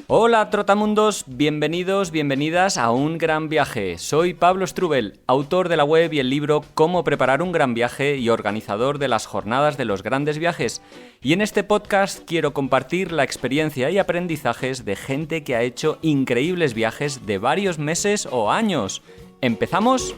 Hola trotamundos, bienvenidos, bienvenidas a Un Gran Viaje. Soy Pablo Strubel, autor de la web y el libro Cómo preparar un gran viaje y organizador de las jornadas de los grandes viajes. Y en este podcast quiero compartir la experiencia y aprendizajes de gente que ha hecho increíbles viajes de varios meses o años. ¿Empezamos?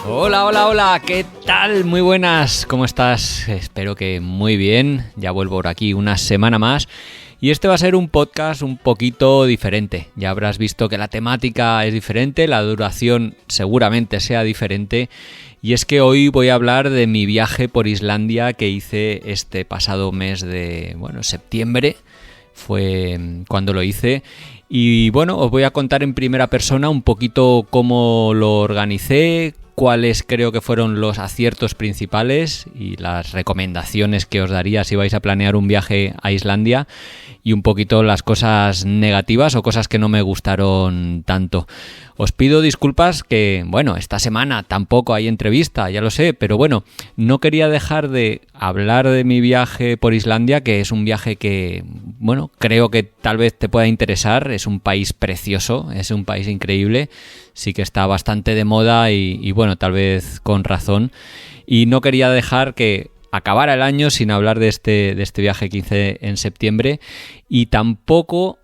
Hola, ¿qué tal? Muy buenas, ¿cómo estás? Espero que muy bien, ya vuelvo por aquí una semana más y este va a ser un podcast un poquito diferente. Ya habrás visto que la temática es diferente, la duración seguramente sea diferente y es que hoy voy a hablar de mi viaje por Islandia que hice este pasado mes de, septiembre, fue cuando lo hice. Y bueno, os voy a contar en primera persona un poquito cómo lo organicé, cuáles creo que fueron los aciertos principales y las recomendaciones que os daría si vais a planear un viaje a Islandia y un poquito las cosas negativas o cosas que no me gustaron tanto. Os pido disculpas que, esta semana tampoco hay entrevista, ya lo sé, pero no quería dejar de hablar de mi viaje por Islandia, que es un viaje que, creo que tal vez te pueda interesar. Es un país precioso, es un país increíble, sí que está bastante de moda y tal vez con razón. Y no quería dejar que acabara el año sin hablar de este viaje que hice en septiembre y tampoco,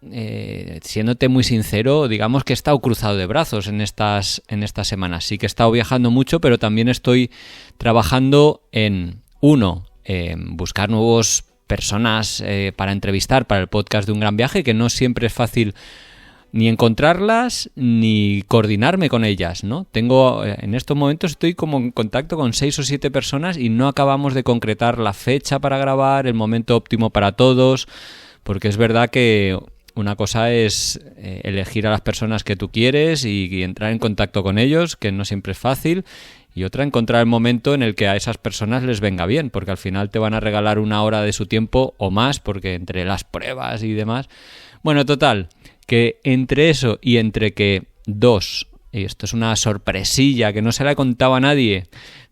siéndote muy sincero, digamos que he estado cruzado de brazos en estas semanas. Sí que he estado viajando mucho, pero también estoy trabajando en buscar nuevas personas para entrevistar para el podcast de Un Gran Viaje, que no siempre es fácil ni encontrarlas ni coordinarme con ellas, ¿no? En estos momentos estoy como en contacto con 6 o 7 personas y no acabamos de concretar la fecha para grabar, el momento óptimo para todos, porque es verdad que una cosa es elegir a las personas que tú quieres y entrar en contacto con ellos, que no siempre es fácil, y otra encontrar el momento en el que a esas personas les venga bien, porque al final te van a regalar una hora de su tiempo o más, porque entre las pruebas y demás. Bueno, total, que entre eso y entre que y esto es una sorpresilla que no se la he contado a nadie,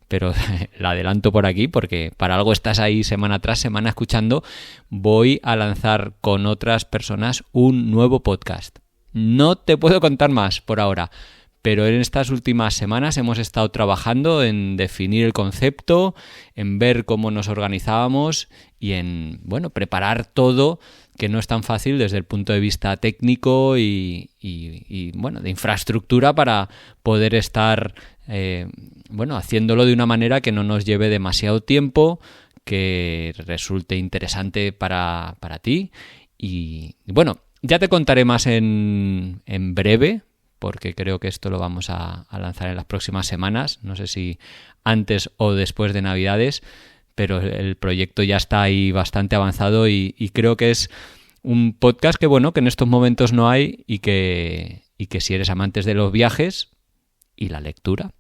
pero la adelanto por aquí porque para algo estás ahí semana tras semana escuchando, voy a lanzar con otras personas un nuevo podcast. No te puedo contar más por ahora, pero en estas últimas semanas hemos estado trabajando en definir el concepto, en ver cómo nos organizábamos y en, preparar todo, que no es tan fácil desde el punto de vista técnico y de infraestructura para poder estar haciéndolo de una manera que no nos lleve demasiado tiempo, que resulte interesante para ti. Y ya te contaré más en breve, porque creo que esto lo vamos a lanzar en las próximas semanas, no sé si antes o después de Navidades, pero el proyecto ya está ahí bastante avanzado y creo que es un podcast que en estos momentos no hay y que si eres amantes de los viajes y la lectura,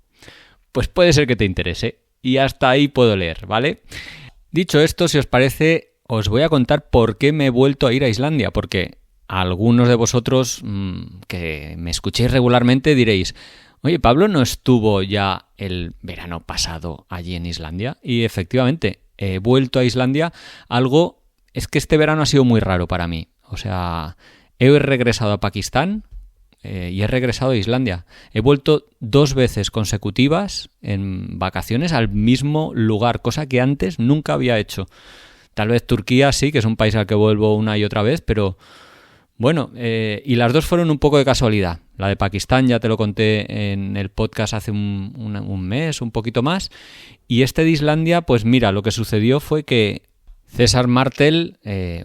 pues puede ser que te interese y hasta ahí puedo leer, ¿vale? Dicho esto, si os parece, os voy a contar por qué me he vuelto a ir a Islandia, porque algunos de vosotros que me escuchéis regularmente diréis: oye, Pablo no estuvo ya el verano pasado allí en Islandia. Y efectivamente, he vuelto a Islandia. Es que este verano ha sido muy raro para mí. O sea, he regresado a Pakistán y he regresado a Islandia. He vuelto 2 veces consecutivas en vacaciones al mismo lugar, cosa que antes nunca había hecho. Tal vez Turquía sí, que es un país al que vuelvo una y otra vez, pero y las 2 fueron un poco de casualidad. La de Pakistán ya te lo conté en el podcast hace un mes, un poquito más. Y este de Islandia, pues mira, lo que sucedió fue que César Martel,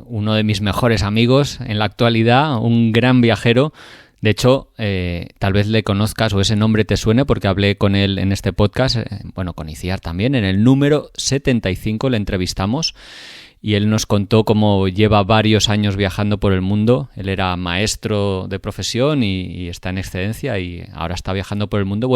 uno de mis mejores amigos en la actualidad, un gran viajero, de hecho, tal vez le conozcas o ese nombre te suene porque hablé con él en este podcast, con Iciar también, en el número 75 le entrevistamos. Y él nos contó cómo lleva varios años viajando por el mundo. Él era maestro de profesión y está en excedencia y ahora está viajando por el mundo.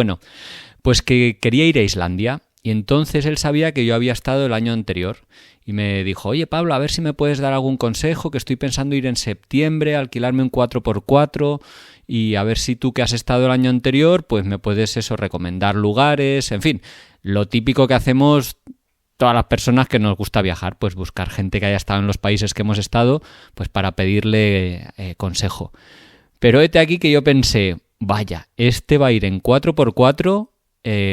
Pues que quería ir a Islandia y entonces él sabía que yo había estado el año anterior y me dijo: oye Pablo, a ver si me puedes dar algún consejo, que estoy pensando ir en septiembre, alquilarme un 4x4 y a ver si tú, que has estado el año anterior, pues me puedes recomendar lugares, en fin, lo típico que hacemos todas las personas que nos gusta viajar, pues buscar gente que haya estado en los países que hemos estado, pues para pedirle consejo. Pero hete aquí que yo pensé, vaya, este va a ir en 4x4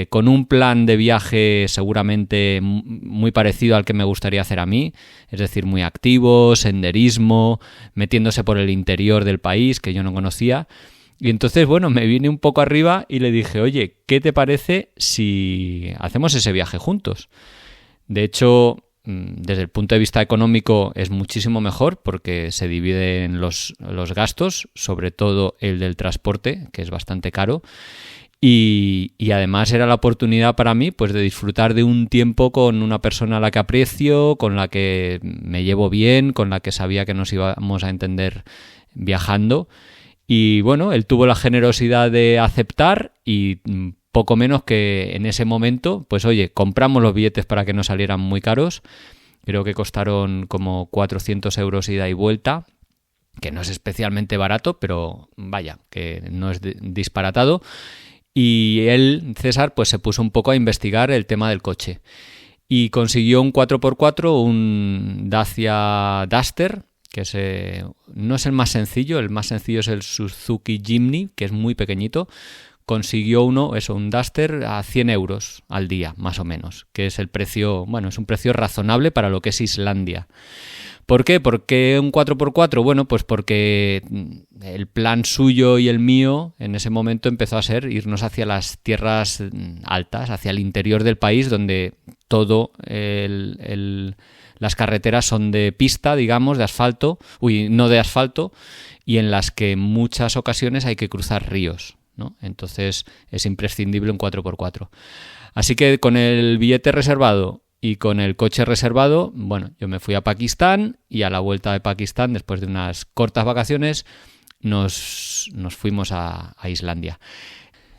con un plan de viaje seguramente muy parecido al que me gustaría hacer a mí, es decir, muy activo, senderismo, metiéndose por el interior del país que yo no conocía. Y entonces, bueno, me vine un poco arriba y le dije, oye, ¿qué te parece si hacemos ese viaje juntos? De hecho, desde el punto de vista económico es muchísimo mejor porque se dividen los gastos, sobre todo el del transporte, que es bastante caro. Y además era la oportunidad para mí pues de disfrutar de un tiempo con una persona a la que aprecio, con la que me llevo bien, con la que sabía que nos íbamos a entender viajando. Y bueno, él tuvo la generosidad de aceptar y poco menos que en ese momento, pues oye, compramos los billetes para que no salieran muy caros. Creo que costaron como 400 euros ida y vuelta, que no es especialmente barato, pero vaya, que no es disparatado. Y él, César, pues se puso un poco a investigar el tema del coche. Y consiguió un 4x4, un Dacia Duster, que no es el más sencillo es el Suzuki Jimny, que es muy pequeñito. Consiguió un Duster a 100 euros al día, más o menos, que es el precio, bueno, es un precio razonable para lo que es Islandia. ¿Por qué? ¿Por qué un 4x4? Bueno, pues porque el plan suyo y el mío en ese momento empezó a ser irnos hacia las tierras altas, hacia el interior del país, donde todo las carreteras son de pista, digamos, de asfalto, no de asfalto, y en las que en muchas ocasiones hay que cruzar ríos, ¿no? Entonces es imprescindible un 4x4. Así que con el billete reservado y con el coche reservado, bueno, yo me fui a Pakistán y a la vuelta de Pakistán, después de unas cortas vacaciones, nos fuimos a Islandia.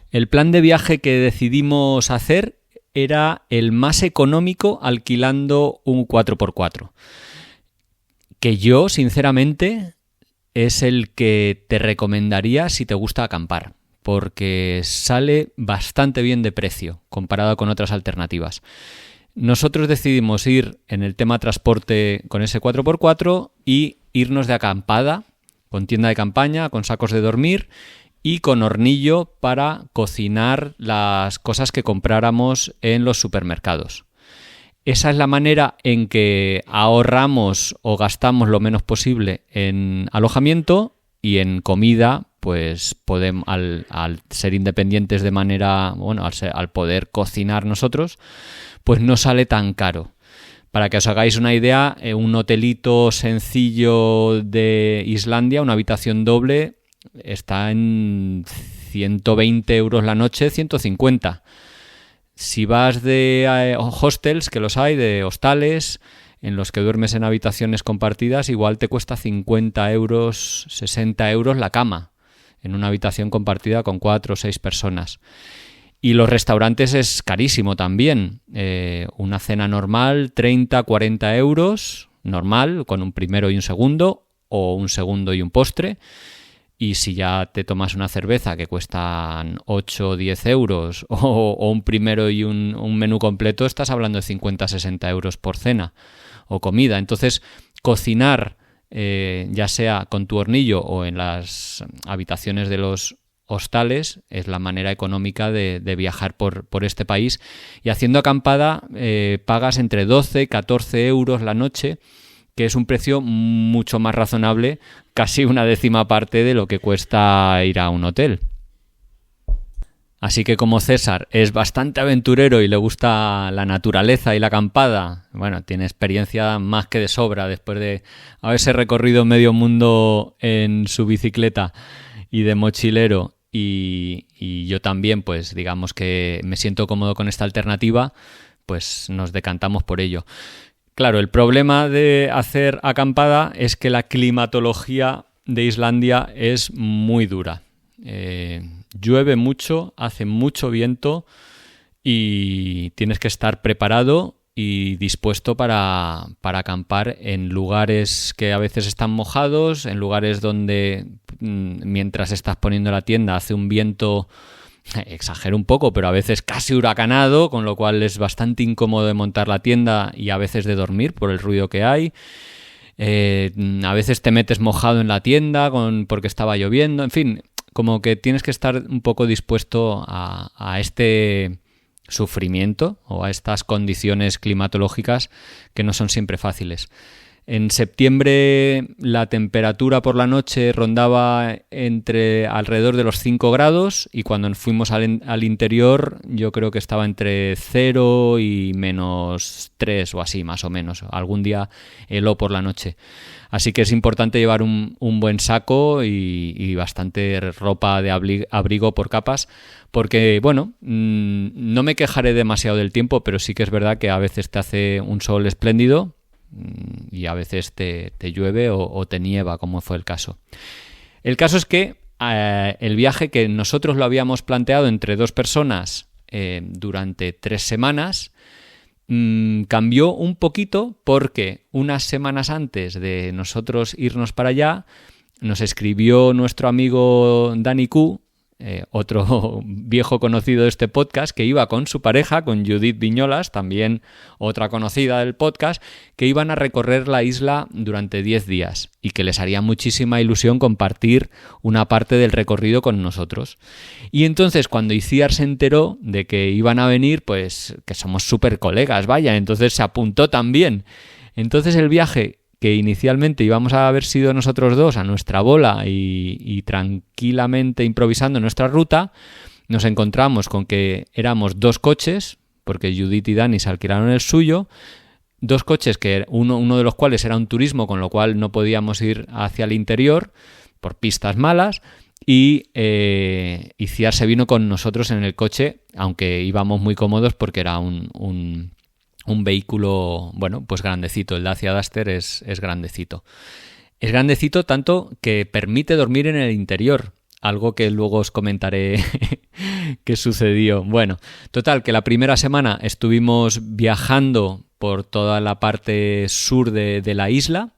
El plan de viaje que decidimos hacer era el más económico alquilando un 4x4, que yo, sinceramente, es el que te recomendaría si te gusta acampar, porque sale bastante bien de precio comparado con otras alternativas. Nosotros decidimos ir en el tema transporte con ese 4x4 y irnos de acampada, con tienda de campaña, con sacos de dormir y con hornillo para cocinar las cosas que compráramos en los supermercados. Esa es la manera en que ahorramos o gastamos lo menos posible en alojamiento y en comida, pues podemos, al ser independientes de manera, bueno, al poder cocinar nosotros, pues no sale tan caro. Para que os hagáis una idea, un hotelito sencillo de Islandia, una habitación doble, está en 120 euros la noche, 150. Si vas de hostels, que los hay, de hostales, en los que duermes en habitaciones compartidas, igual te cuesta 50 euros, 60 euros la cama, en una habitación compartida con 4 o 6 personas. Y los restaurantes es carísimo también. Una cena normal, 30, 40 euros, normal, con un primero y un segundo, o un segundo y un postre. Y si ya te tomas una cerveza que cuestan 8 o 10 euros, o un primero y un menú completo, estás hablando de 50, 60 euros por cena o comida. Entonces, cocinar, ya sea con tu hornillo o en las habitaciones de los hostales, es la manera económica de viajar por este país. Y haciendo acampada pagas entre 12 y 14 euros la noche, que es un precio mucho más razonable, casi una décima parte de lo que cuesta ir a un hotel. Así que como César es bastante aventurero y le gusta la naturaleza y la acampada, bueno, tiene experiencia más que de sobra después de haberse recorrido medio mundo en su bicicleta y de mochilero, y yo también, pues digamos que me siento cómodo con esta alternativa, pues nos decantamos por ello. Claro, el problema de hacer acampada es que la climatología de Islandia es muy dura. Llueve mucho, hace mucho viento y tienes que estar preparado y dispuesto para acampar en lugares que a veces están mojados, en lugares donde mientras estás poniendo la tienda hace un viento exagero un poco, pero a veces casi huracanado, con lo cual es bastante incómodo de montar la tienda y a veces de dormir por el ruido que hay. A veces te metes mojado en la tienda porque estaba lloviendo, en fin, como que tienes que estar un poco dispuesto a este sufrimiento o a estas condiciones climatológicas que no son siempre fáciles. En septiembre la temperatura por la noche rondaba alrededor de los 5 grados y cuando fuimos al interior yo creo que estaba entre 0 y menos 3 o así más o menos. Algún día heló por la noche. Así que es importante llevar un buen saco y bastante ropa de abrigo por capas porque, bueno, no me quejaré demasiado del tiempo, pero sí que es verdad que a veces te hace un sol espléndido y a veces te llueve o te nieva, como fue el caso. El caso es que el viaje que nosotros lo habíamos planteado entre 2 personas durante 3 semanas cambió un poquito porque unas semanas antes de nosotros irnos para allá nos escribió nuestro amigo Dani Q, otro viejo conocido de este podcast, que iba con su pareja, con Judith Viñolas, también otra conocida del podcast, que iban a recorrer la isla durante 10 días y que les haría muchísima ilusión compartir una parte del recorrido con nosotros. Y entonces cuando Iciar se enteró de que iban a venir, pues que somos súper colegas, vaya, entonces se apuntó también. Entonces el viaje, que inicialmente íbamos a haber sido nosotros 2 a nuestra bola y tranquilamente improvisando nuestra ruta, nos encontramos con que éramos 2 coches, porque Judith y Dani se alquilaron el suyo, 2 coches que uno de los cuales era un turismo, con lo cual no podíamos ir hacia el interior por pistas malas, y Iciar se vino con nosotros en el coche, aunque íbamos muy cómodos porque era un vehículo, bueno, pues grandecito. El Dacia Duster es grandecito. Es grandecito tanto que permite dormir en el interior, algo que luego os comentaré que sucedió. Bueno, total, que la primera semana estuvimos viajando por toda la parte sur de la isla.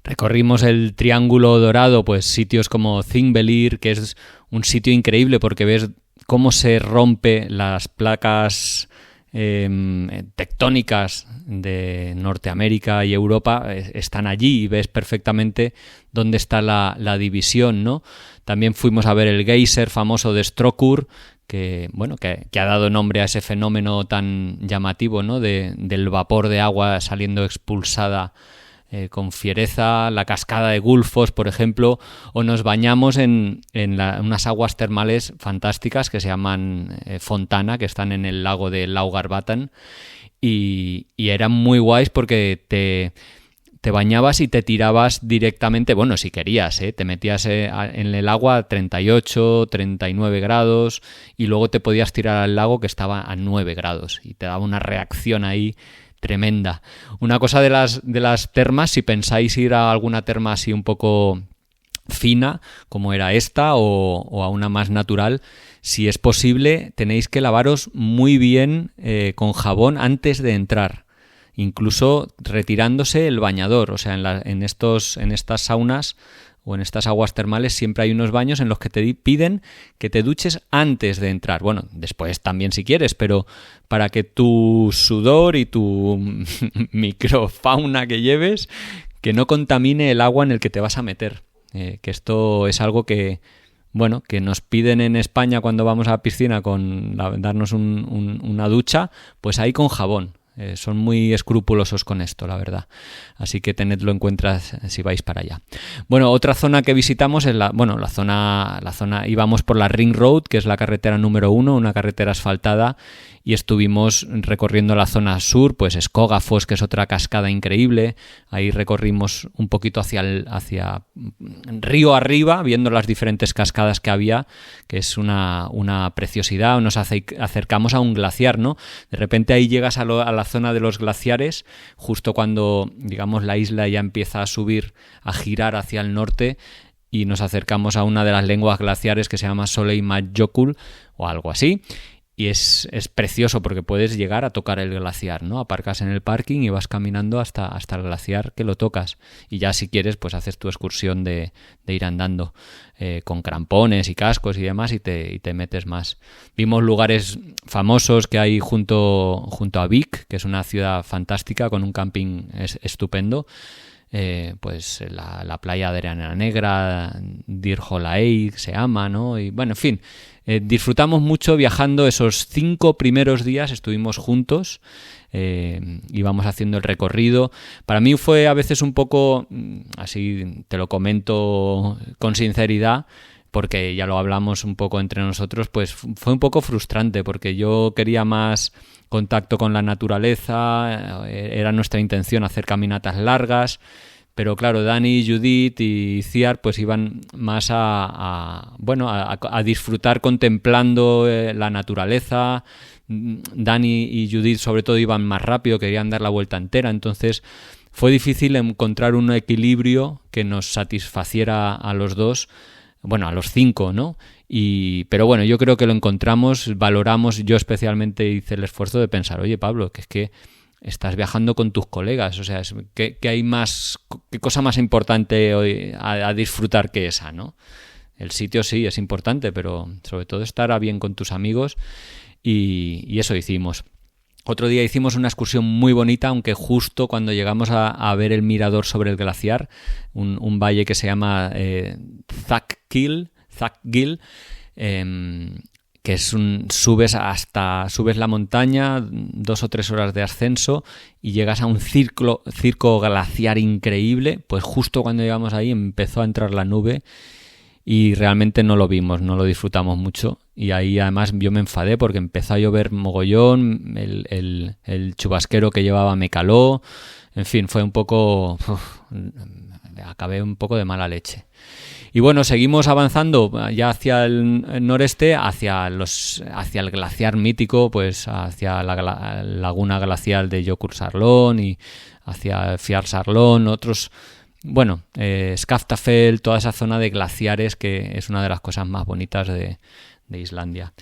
Recorrimos el Triángulo Dorado, pues sitios como Thingvellir, que es un sitio increíble porque ves cómo se rompe las placas tectónicas de Norteamérica y Europa están allí y ves perfectamente dónde está la división, ¿no? También fuimos a ver el geyser famoso de Strokkur, que ha dado nombre a ese fenómeno tan llamativo, ¿no? Del vapor de agua saliendo expulsada con fiereza, la cascada de Gullfoss, por ejemplo, o nos bañamos en unas aguas termales fantásticas que se llaman Fontana, que están en el lago de Laugarvatn, y eran muy guays porque te bañabas y te tirabas directamente, bueno, si querías, te metías en el agua a 38, 39 grados y luego te podías tirar al lago que estaba a 9 grados y te daba una reacción ahí tremenda. Una cosa de las termas, si pensáis ir a alguna terma así un poco fina, como era esta, o a una más natural, si es posible, tenéis que lavaros muy bien con jabón antes de entrar, incluso retirándose el bañador. O sea, en estas saunas o en estas aguas termales siempre hay unos baños en los que te piden que te duches antes de entrar. Bueno, después también si quieres, pero para que tu sudor y tu microfauna que lleves, que no contamine el agua en el que te vas a meter. Que esto es algo que nos piden en España cuando vamos a la piscina darnos una ducha, pues ahí con jabón. Son muy escrupulosos con esto, la verdad. Así que tenedlo en cuenta si vais para allá. Bueno, otra zona que visitamos es la zona, íbamos por la Ring Road, que es la carretera número 1, una carretera asfaltada, y estuvimos recorriendo la zona sur, pues Skogafoss, que es otra cascada increíble. Ahí recorrimos un poquito hacia río arriba, viendo las diferentes cascadas que había, que es una preciosidad. Nos acercamos a un glaciar, ¿no? De repente ahí llegas a la zona de los glaciares, justo cuando, digamos, la isla ya empieza a subir, a girar hacia el norte, y nos acercamos a una de las lenguas glaciares que se llama Soleimajokul o algo así. y es precioso porque puedes llegar a tocar el glaciar, ¿no? Aparcas en el parking y vas caminando hasta el glaciar que lo tocas. Y ya si quieres, pues haces tu excursión de ir andando con crampones y cascos y demás y te metes más. Vimos lugares famosos que hay junto a Vic, que es una ciudad fantástica con un camping estupendo. Pues la playa de Arena Negra, Deer Lake se llama, ¿no? Y bueno, en fin, disfrutamos mucho viajando. Esos 5 primeros días estuvimos juntos, íbamos haciendo el recorrido. Para mí fue a veces un poco, así te lo comento con sinceridad, porque ya lo hablamos un poco entre nosotros, pues fue un poco frustrante porque yo quería más contacto con la naturaleza, era nuestra intención hacer caminatas largas, pero claro, Dani, Judith y Ciar pues iban más a disfrutar contemplando la naturaleza. Dani y Judith sobre todo iban más rápido, querían dar la vuelta entera, entonces fue difícil encontrar un equilibrio que nos satisfaciera a los dos. Bueno, a los 5, ¿no? Pero bueno, yo creo que lo encontramos, valoramos, yo especialmente hice el esfuerzo de pensar, oye Pablo, que es que estás viajando con tus colegas, o sea, ¿qué hay más, qué cosa más importante hoy a disfrutar que esa, ¿no? El sitio sí es importante, pero sobre todo estar a bien con tus amigos y eso hicimos. Otro día hicimos una excursión muy bonita, aunque justo cuando llegamos a ver el mirador sobre el glaciar, un valle que se llama Thakgil, que es subes la montaña, 2 o 3 horas de ascenso y llegas a un circo glaciar increíble. Pues justo cuando llegamos ahí empezó a entrar la nube y realmente no lo vimos, no lo disfrutamos mucho. Y ahí además yo me enfadé porque empezó a llover mogollón, el chubasquero que llevaba me caló, en fin, fue un poco... acabé un poco de mala leche. Y bueno, seguimos avanzando ya hacia el noreste, hacia el glaciar mítico, pues hacia la laguna glacial de Jökulsárlón y hacia Fjallarsárlón, otros... Bueno, Skaftafell, toda esa zona de glaciares que es una de las cosas más bonitas de Islandia.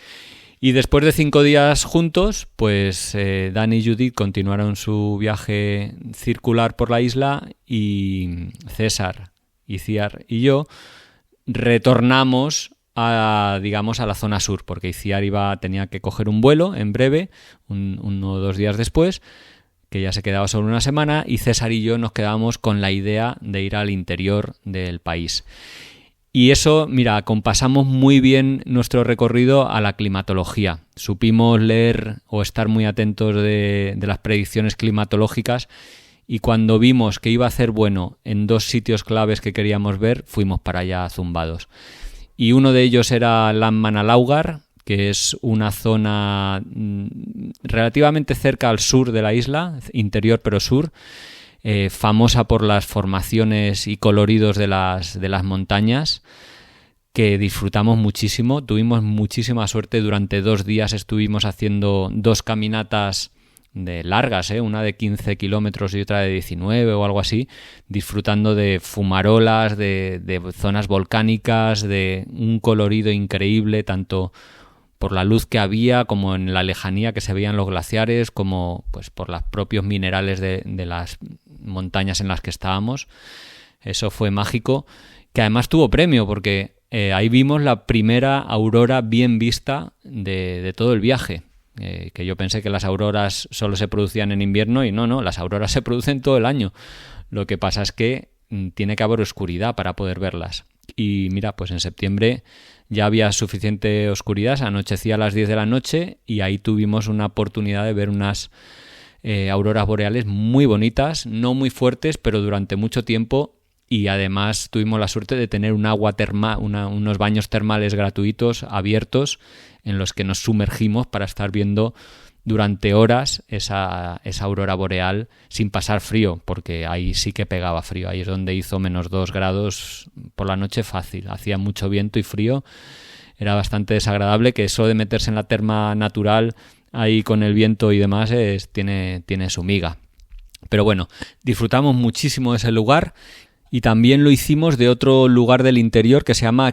Y después de 5 días juntos, pues Dani y Judith continuaron su viaje circular por la isla y César y Ciar y yo retornamos a la zona sur, porque Ciar tenía que coger un vuelo en breve, 1 o 2 días después, que ya se quedaba solo una semana, y César y yo nos quedábamos con la idea de ir al interior del país. Y eso, mira, compasamos muy bien nuestro recorrido a la climatología. Supimos leer o estar muy atentos de las predicciones climatológicas y cuando vimos que iba a hacer bueno en 2 sitios claves que queríamos ver, fuimos para allá zumbados. Y uno de ellos era Landmannalaugar, que es una zona relativamente cerca al sur de la isla, interior pero sur, famosa por las formaciones y coloridos de las montañas, que disfrutamos muchísimo. Tuvimos muchísima suerte. Durante 2 días estuvimos haciendo 2 caminatas de largas, una de 15 kilómetros y otra de 19 o algo así, disfrutando de fumarolas, de zonas volcánicas, de un colorido increíble, tanto por la luz que había, como en la lejanía que se veían los glaciares, como pues por los propios minerales de las montañas en las que estábamos. Eso fue mágico, que además tuvo premio, porque ahí vimos la primera aurora bien vista de todo el viaje. Que yo pensé que las auroras solo se producían en invierno y no, las auroras se producen todo el año. Lo que pasa es que tiene que haber oscuridad para poder verlas. Y mira, pues en septiembre ya había suficiente oscuridad, se anochecía a las 10 de la noche y ahí tuvimos una oportunidad de ver unas auroras boreales muy bonitas, no muy fuertes, pero durante mucho tiempo, y además tuvimos la suerte de tener un agua termal, unos baños termales gratuitos, abiertos, en los que nos sumergimos para estar viendo durante horas esa aurora boreal sin pasar frío, porque ahí sí que pegaba frío. Ahí es donde hizo -2 grados por la noche fácil. Hacía mucho viento y frío. Era bastante desagradable, que eso de meterse en la terma natural ahí con el viento y demás tiene su miga. Pero bueno, disfrutamos muchísimo de ese lugar y también lo hicimos de otro lugar del interior que se llama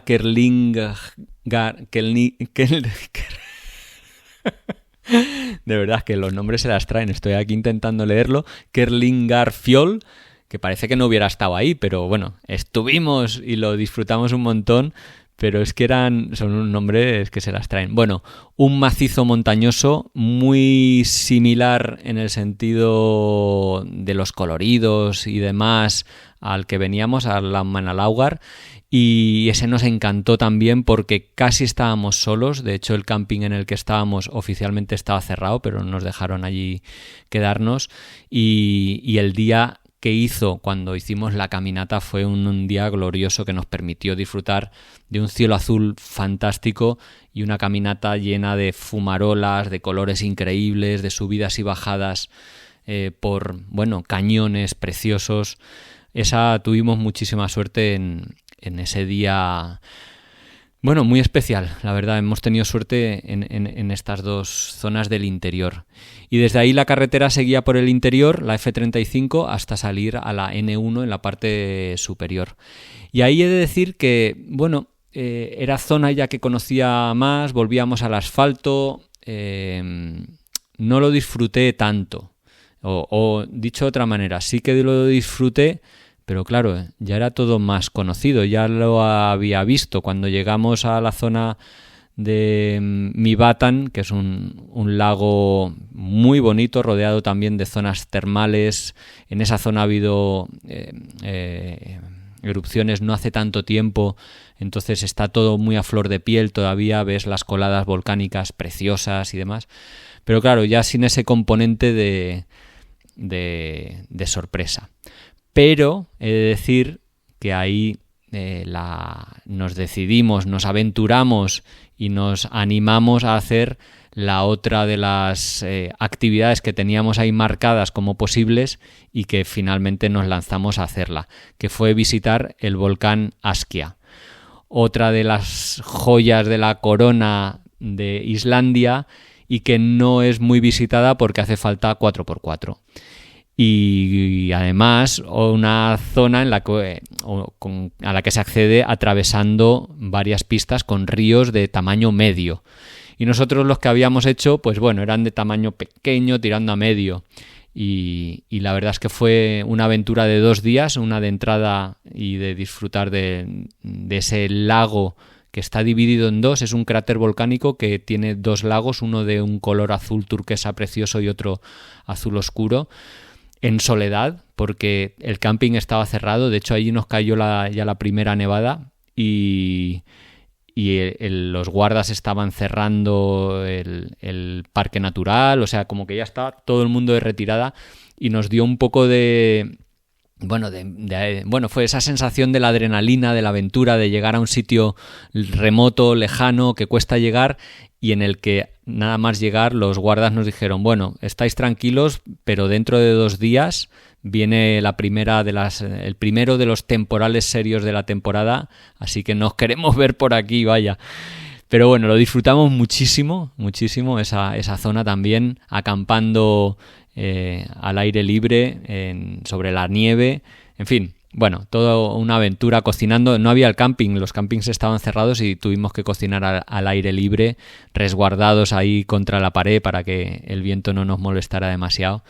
De verdad que los nombres se las traen. Estoy aquí intentando leerlo. Kerlingarfjall, que parece que no hubiera estado ahí, pero bueno, estuvimos y lo disfrutamos un montón. Pero es que son unos nombres que se las traen. Bueno, un macizo montañoso muy similar en el sentido de los coloridos y demás al que veníamos, a la Manalaugar, y ese nos encantó también porque casi estábamos solos. De hecho, el camping en el que estábamos oficialmente estaba cerrado, pero nos dejaron allí quedarnos, y el día que hizo cuando hicimos la caminata fue un día glorioso que nos permitió disfrutar de un cielo azul fantástico y una caminata llena de fumarolas, de colores increíbles, de subidas y bajadas por cañones preciosos. Tuvimos muchísima suerte en ese día. Bueno, muy especial, la verdad. Hemos tenido suerte en estas dos zonas del interior. Y desde ahí la carretera seguía por el interior, la F35, hasta salir a la N1 en la parte superior. Y ahí he de decir que, era zona ya que conocía más, volvíamos al asfalto, no lo disfruté tanto. O dicho de otra manera, sí que lo disfruté, pero claro, ya era todo más conocido, ya lo había visto. Cuando llegamos a la zona de Mivatan, que es un lago muy bonito, rodeado también de zonas termales. En esa zona ha habido erupciones no hace tanto tiempo, entonces está todo muy a flor de piel todavía, ves las coladas volcánicas preciosas y demás. Pero claro, ya sin ese componente de sorpresa. Pero he de decir que ahí nos decidimos, nos aventuramos y nos animamos a hacer la otra de las actividades que teníamos ahí marcadas como posibles y que finalmente nos lanzamos a hacerla, que fue visitar el volcán Askja, otra de las joyas de la corona de Islandia y que no es muy visitada porque hace falta 4x4. Y además una zona a la que se accede atravesando varias pistas con ríos de tamaño medio. Y nosotros los que habíamos hecho, pues bueno, eran de tamaño pequeño tirando a medio. Y la verdad es que fue una aventura de 2 días, una de entrada y de disfrutar de ese lago que está dividido en dos. Es un cráter volcánico que tiene 2 lagos, uno de un color azul turquesa precioso y otro azul oscuro, en soledad, porque el camping estaba cerrado. De hecho, allí nos cayó ya la primera nevada y los guardas estaban cerrando el parque natural, o sea, como que ya está todo el mundo de retirada, y nos dio un poco fue esa sensación de la adrenalina, de la aventura, de llegar a un sitio remoto, lejano, que cuesta llegar, y en el que nada más llegar los guardas nos dijeron, bueno, estáis tranquilos, pero dentro de 2 días viene el primero de los temporales serios de la temporada, así que nos queremos ver por aquí, vaya. Pero bueno, lo disfrutamos muchísimo, muchísimo esa zona también, acampando al aire libre, sobre la nieve, en fin. Bueno, toda una aventura cocinando. No había el camping, los campings estaban cerrados y tuvimos que cocinar al aire libre, resguardados ahí contra la pared para que el viento no nos molestara demasiado.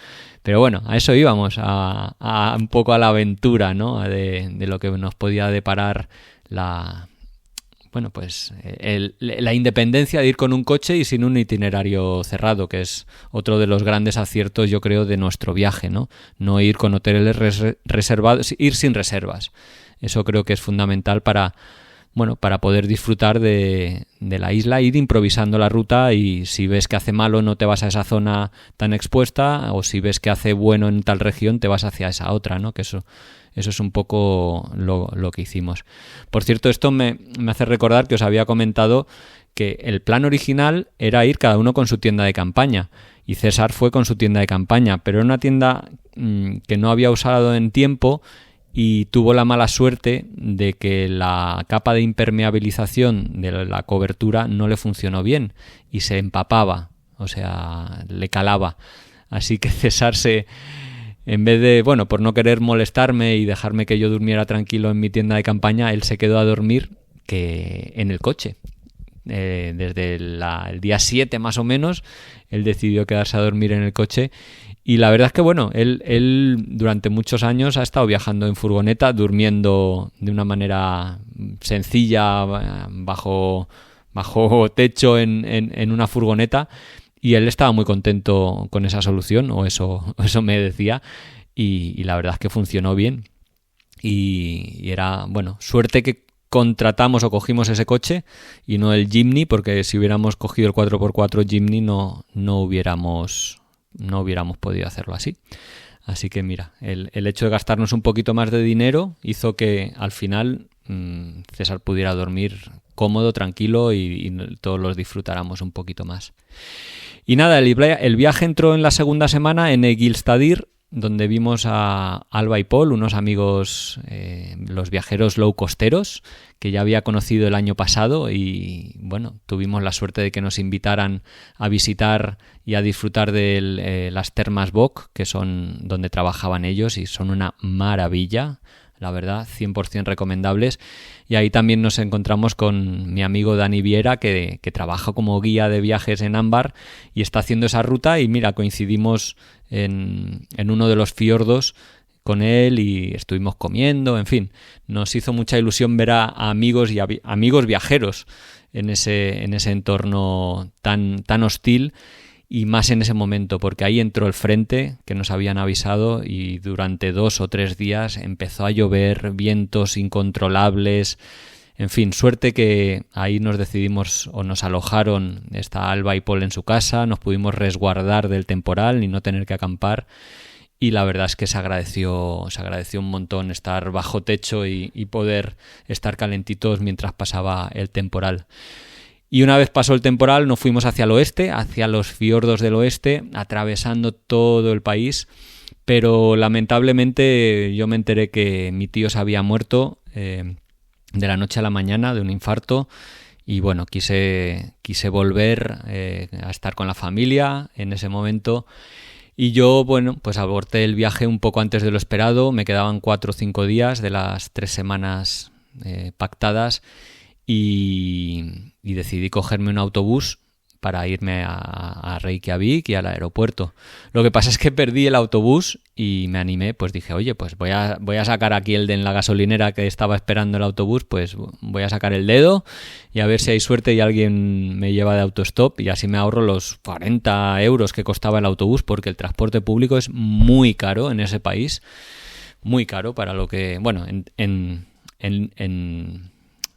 Pero bueno, a eso íbamos, a un poco a la aventura, ¿no? De lo que nos podía deparar la independencia de ir con un coche y sin un itinerario cerrado, que es otro de los grandes aciertos, yo creo, de nuestro viaje, ¿no? No ir con hoteles reservados, ir sin reservas. Eso creo que es fundamental para poder disfrutar de la isla, ir improvisando la ruta, y si ves que hace malo no te vas a esa zona tan expuesta, o si ves que hace bueno en tal región te vas hacia esa otra, ¿no? Que eso es un poco lo que hicimos. Por cierto, esto me hace recordar que os había comentado que el plan original era ir cada uno con su tienda de campaña, y César fue con su tienda de campaña, pero era una tienda que no había usado en tiempo y tuvo la mala suerte de que la capa de impermeabilización de la cobertura no le funcionó bien y se empapaba, o sea, le calaba. Así que César en vez de, por no querer molestarme y dejarme que yo durmiera tranquilo en mi tienda de campaña, él se quedó a dormir en el coche, desde el día 7 más o menos, él decidió quedarse a dormir en el coche. Y la verdad es que, bueno, él durante muchos años ha estado viajando en furgoneta, durmiendo de una manera sencilla, bajo techo en una furgoneta, y él estaba muy contento con esa solución, o eso me decía, y la verdad es que funcionó bien. Y era, bueno, suerte que contratamos o cogimos ese coche y no el Jimny, porque si hubiéramos cogido el 4x4 Jimny no hubiéramos podido hacerlo así. Así que mira, el hecho de gastarnos un poquito más de dinero hizo que al final César pudiera dormir cómodo, tranquilo y todos los disfrutáramos un poquito más. Y nada, el viaje entró en la segunda semana en Egilsstadir, donde vimos a Alba y Paul, unos amigos, los viajeros low costeros, que ya había conocido el año pasado, y bueno, tuvimos la suerte de que nos invitaran a visitar y a disfrutar de las termas Bock, que son donde trabajaban ellos, y son una maravilla, la verdad, 100% recomendables. Y ahí también nos encontramos con mi amigo Dani Viera, que trabaja como guía de viajes en Ámbar y está haciendo esa ruta, y mira, coincidimos en uno de los fiordos con él y estuvimos comiendo, en fin, nos hizo mucha ilusión ver a amigos y amigos viajeros en ese entorno tan hostil, y más en ese momento, porque ahí entró el frente que nos habían avisado y durante 2 o 3 días empezó a llover, vientos incontrolables. En fin, suerte que ahí nos decidimos o nos alojaron, está Alba y Paul en su casa, nos pudimos resguardar del temporal y no tener que acampar, y la verdad es que se agradeció un montón estar bajo techo y poder estar calentitos mientras pasaba el temporal. Y una vez pasó el temporal nos fuimos hacia el oeste, hacia los fiordos del oeste, atravesando todo el país, pero lamentablemente yo me enteré que mi tío se había muerto de la noche a la mañana de un infarto, y bueno, quise volver a estar con la familia en ese momento, y yo, bueno, pues aborté el viaje un poco antes de lo esperado. Me quedaban 4 o 5 días de las 3 semanas pactadas, y decidí cogerme un autobús para irme a Reykjavik y al aeropuerto. Lo que pasa es que perdí el autobús y me animé, pues dije, oye, pues voy a sacar aquí en la gasolinera que estaba esperando el autobús, pues voy a sacar el dedo y a ver si hay suerte y alguien me lleva de autostop, y así me ahorro los 40 euros que costaba el autobús, porque el transporte público es muy caro en ese país, muy caro para lo que, bueno, en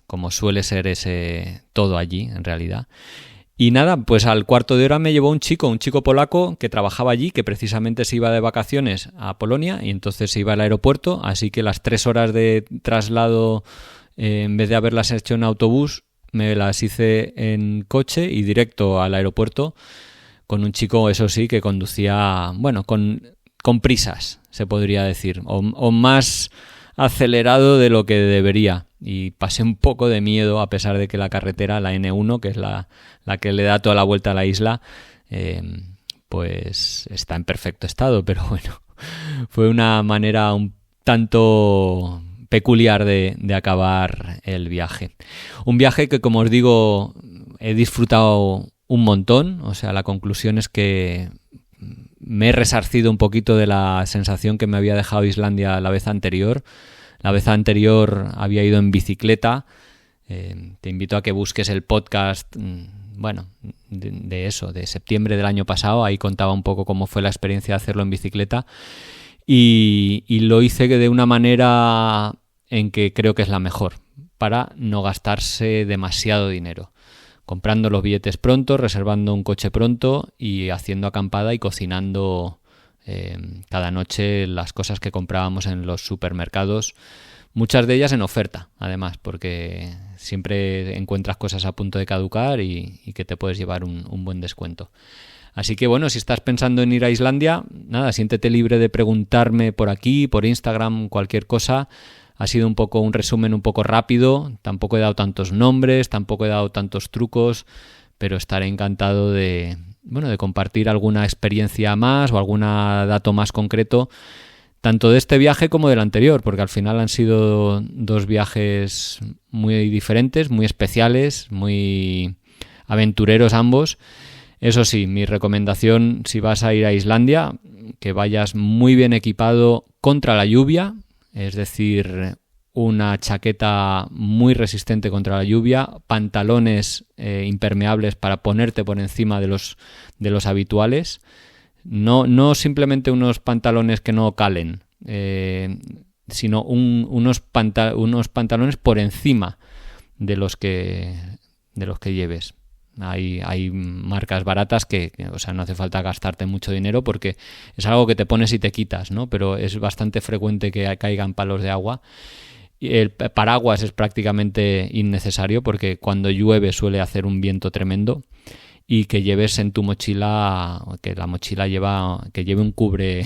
como suele ser ese todo allí en realidad. Y nada, pues al cuarto de hora me llevó un chico polaco que trabajaba allí, que precisamente se iba de vacaciones a Polonia y entonces se iba al aeropuerto, así que las 3 horas de traslado, en vez de haberlas hecho en autobús, me las hice en coche y directo al aeropuerto, con un chico, eso sí, que conducía, bueno, con prisas, se podría decir, o más acelerado de lo que debería, y pasé un poco de miedo, a pesar de que la carretera, la N1, que es la que le da toda la vuelta a la isla, pues está en perfecto estado, pero bueno, fue una manera un tanto peculiar de acabar el viaje. Un viaje que, como os digo, he disfrutado un montón. O sea, la conclusión es que me he resarcido un poquito de la sensación que me había dejado Islandia la vez anterior. La vez anterior había ido en bicicleta. Te invito a que busques el podcast, bueno, de septiembre del año pasado. Ahí contaba un poco cómo fue la experiencia de hacerlo en bicicleta. Y lo hice de una manera en que creo que es la mejor, para no gastarse demasiado dinero. Comprando los billetes pronto, reservando un coche pronto y haciendo acampada y cocinando cada noche las cosas que comprábamos en los supermercados, muchas de ellas en oferta, además, porque siempre encuentras cosas a punto de caducar y que te puedes llevar un buen descuento. Así que bueno, si estás pensando en ir a Islandia, nada, siéntete libre de preguntarme por aquí, por Instagram, cualquier cosa. Ha sido un poco un resumen un poco rápido, tampoco he dado tantos nombres, tampoco he dado tantos trucos, pero estaré encantado de compartir alguna experiencia más o algún dato más concreto. tanto de este viaje como del anterior, porque al final han sido 2 viajes muy diferentes, muy especiales, muy aventureros ambos. Eso sí, mi recomendación, si vas a ir a Islandia, que vayas muy bien equipado contra la lluvia, es decir, una chaqueta muy resistente contra la lluvia, pantalones impermeables para ponerte por encima de los habituales, no simplemente unos pantalones que no calen, sino unos pantalones por encima de los que lleves. Hay marcas baratas que, o sea, no hace falta gastarte mucho dinero porque es algo que te pones y te quitas, ¿no? Pero es bastante frecuente que caigan palos de agua. El paraguas es prácticamente innecesario porque cuando llueve suele hacer un viento tremendo, y que lleves en tu mochila, que la mochila lleve un cubre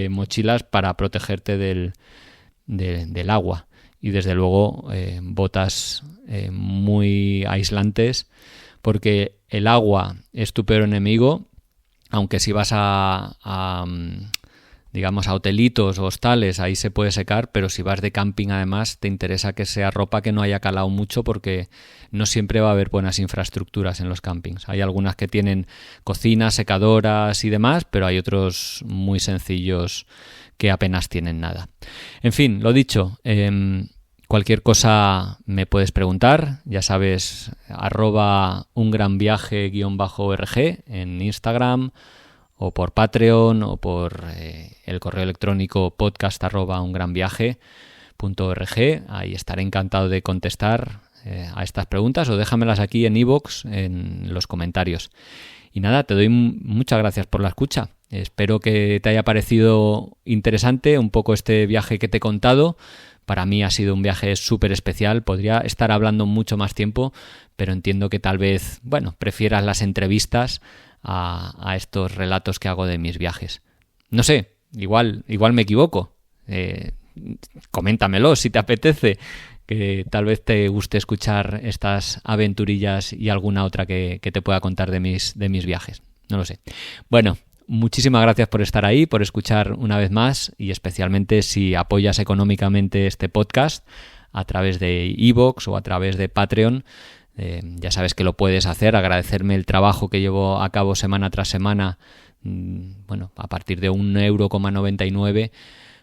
mochilas para protegerte del agua. Y desde luego botas muy aislantes, porque el agua es tu peor enemigo, aunque si vas digamos a hotelitos o hostales, ahí se puede secar, pero si vas de camping además te interesa que sea ropa que no haya calado mucho, porque no siempre va a haber buenas infraestructuras en los campings. Hay algunas que tienen cocinas, secadoras y demás, pero hay otros muy sencillos que apenas tienen nada. En fin, lo dicho, cualquier cosa me puedes preguntar, ya sabes, @ungranviaje_org en Instagram, o por Patreon, o por el correo electrónico podcast@ungranviaje.org. Ahí estaré encantado de contestar a estas preguntas, o déjamelas aquí en iVoox, en los comentarios. Y nada, te doy muchas gracias por la escucha. Espero que te haya parecido interesante un poco este viaje que te he contado. Para mí ha sido un viaje súper especial. Podría estar hablando mucho más tiempo, pero entiendo que tal vez, prefieras las entrevistas a estos relatos que hago de mis viajes. No sé, igual me equivoco. Coméntamelo si te apetece, que tal vez te guste escuchar estas aventurillas y alguna otra que te pueda contar de mis viajes. No lo sé. Bueno, muchísimas gracias por estar ahí, por escuchar una vez más, y especialmente si apoyas económicamente este podcast a través de iVoox o a través de Patreon. Ya sabes que lo puedes hacer, agradecerme el trabajo que llevo a cabo semana tras semana, a partir de €1,99,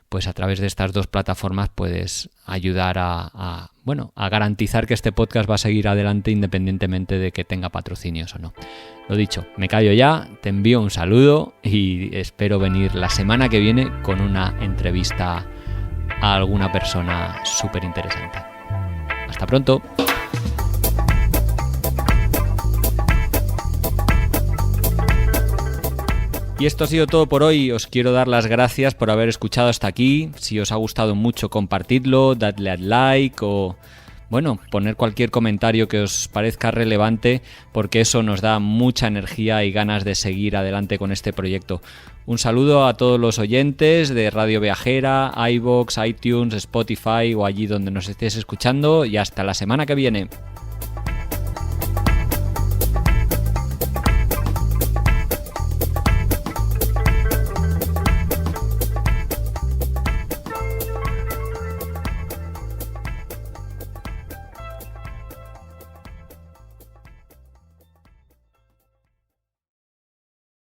pues a través de estas 2 plataformas puedes ayudar a garantizar que este podcast va a seguir adelante independientemente de que tenga patrocinios o no. Lo dicho, me callo ya, te envío un saludo y espero venir la semana que viene con una entrevista a alguna persona súper interesante. Hasta pronto. Y esto ha sido todo por hoy. Os quiero dar las gracias por haber escuchado hasta aquí. Si os ha gustado mucho, compartidlo, dadle al like o poner cualquier comentario que os parezca relevante, porque eso nos da mucha energía y ganas de seguir adelante con este proyecto. Un saludo a todos los oyentes de Radio Viajera, iVoox, iTunes, Spotify o allí donde nos estés escuchando, y hasta la semana que viene.